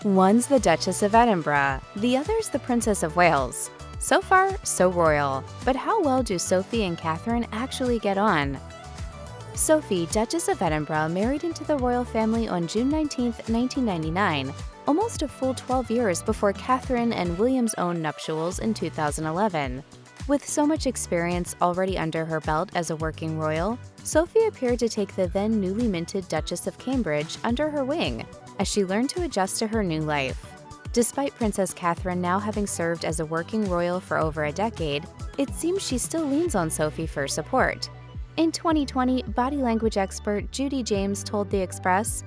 One's the Duchess of Edinburgh, the other's the Princess of Wales. So far, so royal. But how well do Sophie and Catherine actually get on? Sophie, Duchess of Edinburgh, married into the royal family on June 19, 1999, almost a full 12 years before Catherine and William's own nuptials in 2011. With so much experience already under her belt as a working royal, Sophie appeared to take the then newly minted Duchess of Cambridge under her wing as she learned to adjust to her new life. Despite Princess Catherine now having served as a working royal for over a decade, it seems she still leans on Sophie for support. In 2020, body language expert Judy James told The Express,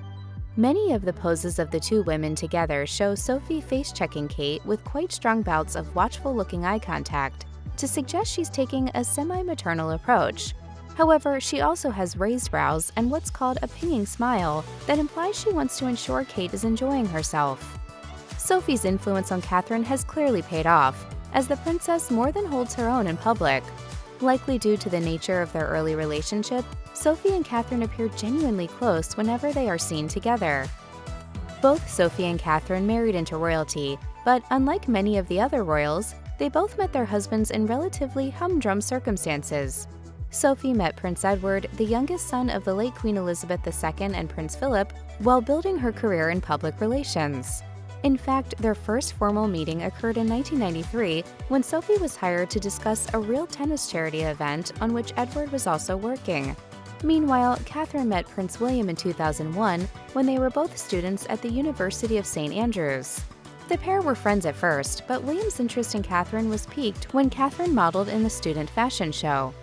"Many of the poses of the two women together show Sophie face-checking Kate with quite strong bouts of watchful-looking eye contact to suggest she's taking a semi-maternal approach. However, she also has raised brows and what's called a pinging smile that implies she wants to ensure Kate is enjoying herself." Sophie's influence on Catherine has clearly paid off, as the princess more than holds her own in public. Likely due to the nature of their early relationship, Sophie and Catherine appear genuinely close whenever they are seen together. Both Sophie and Catherine married into royalty, but unlike many of the other royals, they both met their husbands in relatively humdrum circumstances. Sophie met Prince Edward, the youngest son of the late Queen Elizabeth II and Prince Philip, while building her career in public relations. In fact, their first formal meeting occurred in 1993 when Sophie was hired to discuss a real tennis charity event on which Edward was also working. Meanwhile, Catherine met Prince William in 2001 when they were both students at the University of St. Andrews. The pair were friends at first, but William's interest in Catherine was piqued when Catherine modeled in the student fashion show.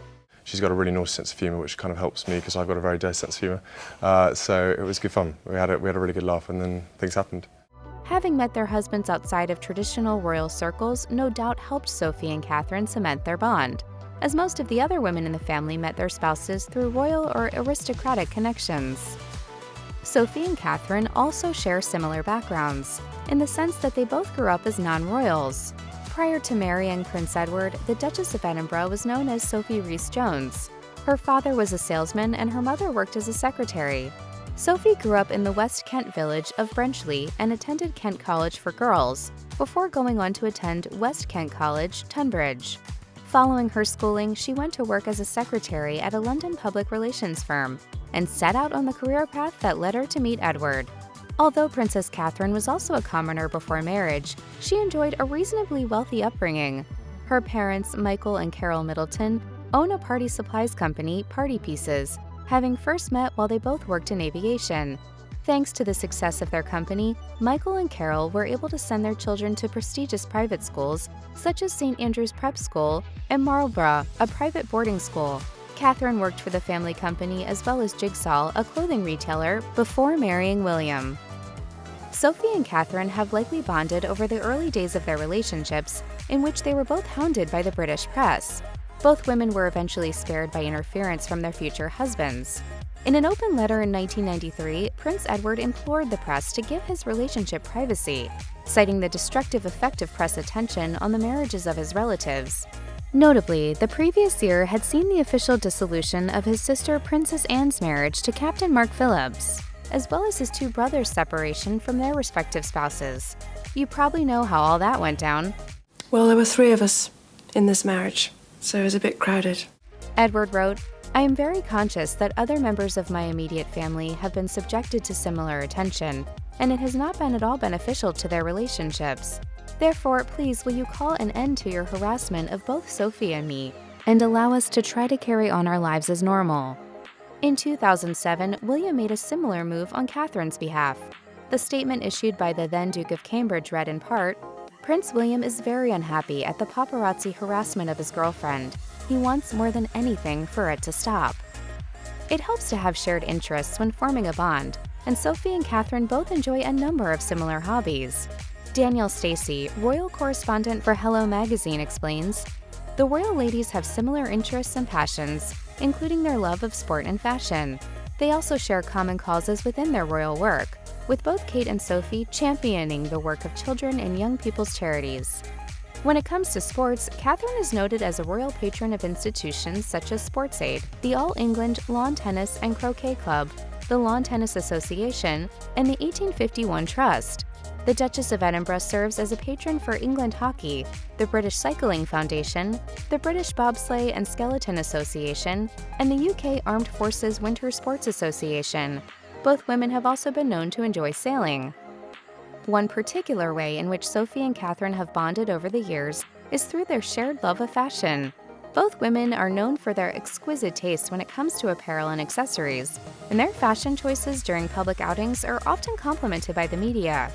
She's got a really nice sense of humour, which kind of helps me because I've got a very dirty sense of humour. So it was good fun. We had a really good laugh, and then things happened. Having met their husbands outside of traditional royal circles no doubt helped Sophie and Catherine cement their bond, as most of the other women in the family met their spouses through royal or aristocratic connections. Sophie and Catherine also share similar backgrounds, in the sense that they both grew up as non-royals. Prior to marrying Prince Edward, the Duchess of Edinburgh was known as Sophie Rhys-Jones. Her father was a salesman and her mother worked as a secretary. Sophie grew up in the West Kent village of Brenchley and attended Kent College for Girls, before going on to attend West Kent College, Tunbridge. Following her schooling, she went to work as a secretary at a London public relations firm and set out on the career path that led her to meet Edward. Although Princess Catherine was also a commoner before marriage, she enjoyed a reasonably wealthy upbringing. Her parents, Michael and Carol Middleton, own a party supplies company, Party Pieces, having first met while they both worked in aviation. Thanks to the success of their company, Michael and Carol were able to send their children to prestigious private schools, such as St. Andrew's Prep School and Marlborough, a private boarding school. Catherine worked for the family company as well as Jigsaw, a clothing retailer, before marrying William. Sophie and Catherine have likely bonded over the early days of their relationships, in which they were both hounded by the British press. Both women were eventually spared by interference from their future husbands. In an open letter in 1993, Prince Edward implored the press to give his relationship privacy, citing the destructive effect of press attention on the marriages of his relatives. Notably, the previous year had seen the official dissolution of his sister Princess Anne's marriage to Captain Mark Phillips, as well as his two brothers' separation from their respective spouses. You probably know how all that went down. Well, there were 3 of us in this marriage, so it was a bit crowded. Edward wrote, "I am very conscious that other members of my immediate family have been subjected to similar attention, and it has not been at all beneficial to their relationships. Therefore, please will you call an end to your harassment of both Sophie and me, and allow us to try to carry on our lives as normal." In 2007, William made a similar move on Catherine's behalf. The statement issued by the then Duke of Cambridge read in part, "Prince William is very unhappy at the paparazzi harassment of his girlfriend. He wants more than anything for it to stop." It helps to have shared interests when forming a bond, and Sophie and Catherine both enjoy a number of similar hobbies. Danielle Stacey, royal correspondent for Hello Magazine, explains, "The royal ladies have similar interests and passions, including their love of sport and fashion. They also share common causes within their royal work, with both Kate and Sophie championing the work of children and young people's charities." When it comes to sports, Catherine is noted as a royal patron of institutions such as SportsAid, the All England Lawn Tennis and Croquet Club, the Lawn Tennis Association, and the 1851 Trust. The Duchess of Edinburgh serves as a patron for England Hockey, the British Cycling Foundation, the British Bobsleigh and Skeleton Association, and the UK Armed Forces Winter Sports Association. Both women have also been known to enjoy sailing. One particular way in which Sophie and Catherine have bonded over the years is through their shared love of fashion. Both women are known for their exquisite taste when it comes to apparel and accessories, and their fashion choices during public outings are often complimented by the media.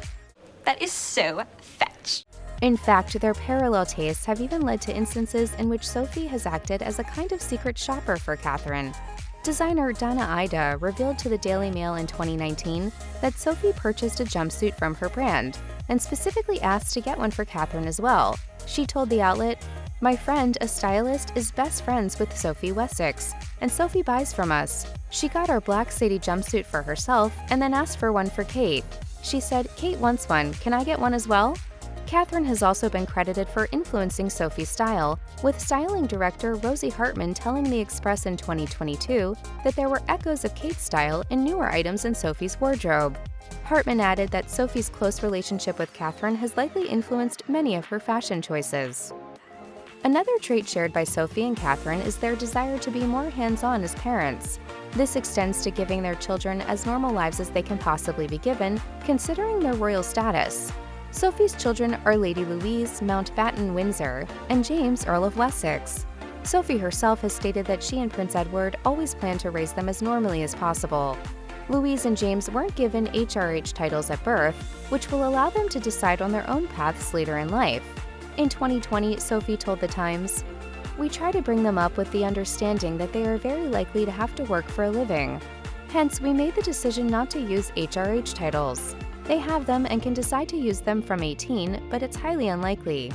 That is so fetch. In fact, their parallel tastes have even led to instances in which Sophie has acted as a kind of secret shopper for Catherine. Designer Donna Ida revealed to the Daily Mail in 2019 that Sophie purchased a jumpsuit from her brand and specifically asked to get one for Catherine as well. She told the outlet, "My friend, a stylist, is best friends with Sophie Wessex, and Sophie buys from us. She got our black Sadie jumpsuit for herself and then asked for one for Kate. She said, 'Kate wants one, can I get one as well?'" Catherine has also been credited for influencing Sophie's style, with styling director Rosie Hartman telling The Express in 2022 that there were echoes of Kate's style in newer items in Sophie's wardrobe. Hartman added that Sophie's close relationship with Catherine has likely influenced many of her fashion choices. Another trait shared by Sophie and Catherine is their desire to be more hands-on as parents. This extends to giving their children as normal lives as they can possibly be given, considering their royal status. Sophie's children are Lady Louise, Mountbatten-Windsor, and James, Earl of Wessex. Sophie herself has stated that she and Prince Edward always plan to raise them as normally as possible. Louise and James weren't given HRH titles at birth, which will allow them to decide on their own paths later in life. In 2020, Sophie told The Times, "We try to bring them up with the understanding that they are very likely to have to work for a living. Hence, we made the decision not to use HRH titles. They have them and can decide to use them from 18, but it's highly unlikely."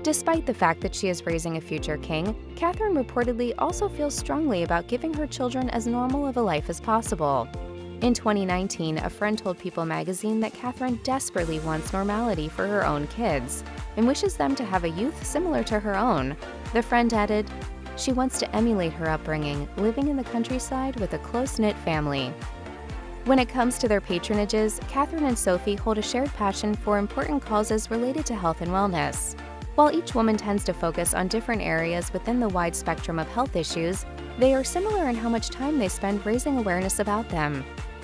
Despite the fact that she is raising a future king, Catherine reportedly also feels strongly about giving her children as normal of a life as possible. In 2019, a friend told People magazine that Catherine desperately wants normality for her own kids and wishes them to have a youth similar to her own. The friend added, "She wants to emulate her upbringing, living in the countryside with a close-knit family." When it comes to their patronages, Catherine and Sophie hold a shared passion for important causes related to health and wellness. While each woman tends to focus on different areas within the wide spectrum of health issues, they are similar in how much time they spend raising awareness about them.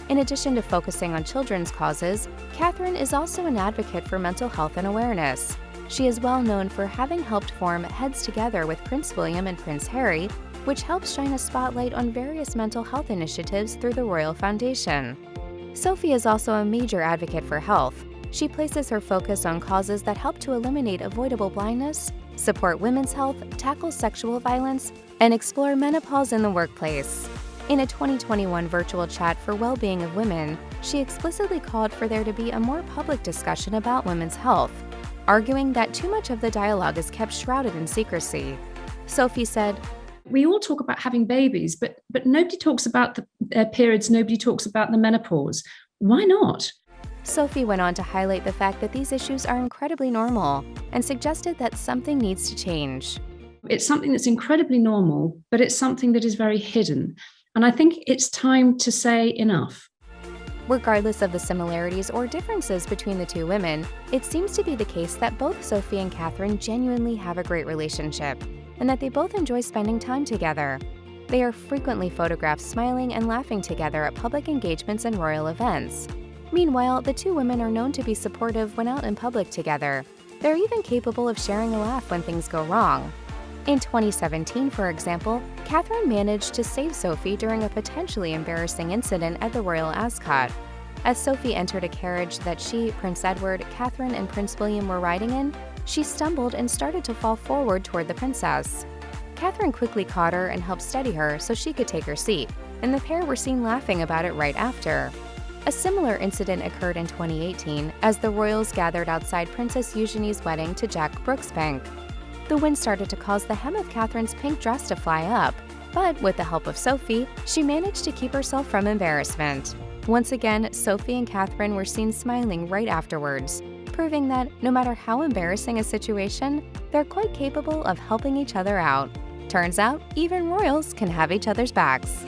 In addition to focusing on children's causes, Catherine is also an advocate for mental health and awareness. She is well known for having helped form Heads Together with Prince William and Prince Harry, which helps shine a spotlight on various mental health initiatives through the Royal Foundation. Sophie is also a major advocate for health. She places her focus on causes that help to eliminate avoidable blindness, support women's health, tackle sexual violence, and explore menopause in the workplace. In a 2021 virtual chat for well-being of women, she explicitly called for there to be a more public discussion about women's health, arguing that too much of the dialogue is kept shrouded in secrecy. Sophie said, "We all talk about having babies, but nobody talks about their periods, nobody talks about the menopause. Why not?" Sophie went on to highlight the fact that these issues are incredibly normal and suggested that something needs to change. It's something that's incredibly normal, but it's something that is very hidden. And I think it's time to say enough. Regardless of the similarities or differences between the two women, it seems to be the case that both Sophie and Catherine genuinely have a great relationship, and that they both enjoy spending time together. They are frequently photographed smiling and laughing together at public engagements and royal events. Meanwhile, the two women are known to be supportive when out in public together. They're even capable of sharing a laugh when things go wrong. In 2017, for example, Catherine managed to save Sophie during a potentially embarrassing incident at the Royal Ascot. As Sophie entered a carriage that she, Prince Edward, Catherine, and Prince William were riding in, she stumbled and started to fall forward toward the princess. Catherine quickly caught her and helped steady her so she could take her seat, and the pair were seen laughing about it right after. A similar incident occurred in 2018 as the royals gathered outside Princess Eugenie's wedding to Jack Brooksbank. The wind started to cause the hem of Catherine's pink dress to fly up, but with the help of Sophie, she managed to keep herself from embarrassment. Once again, Sophie and Catherine were seen smiling right afterwards, proving that no matter how embarrassing a situation, they're quite capable of helping each other out. Turns out, even royals can have each other's backs.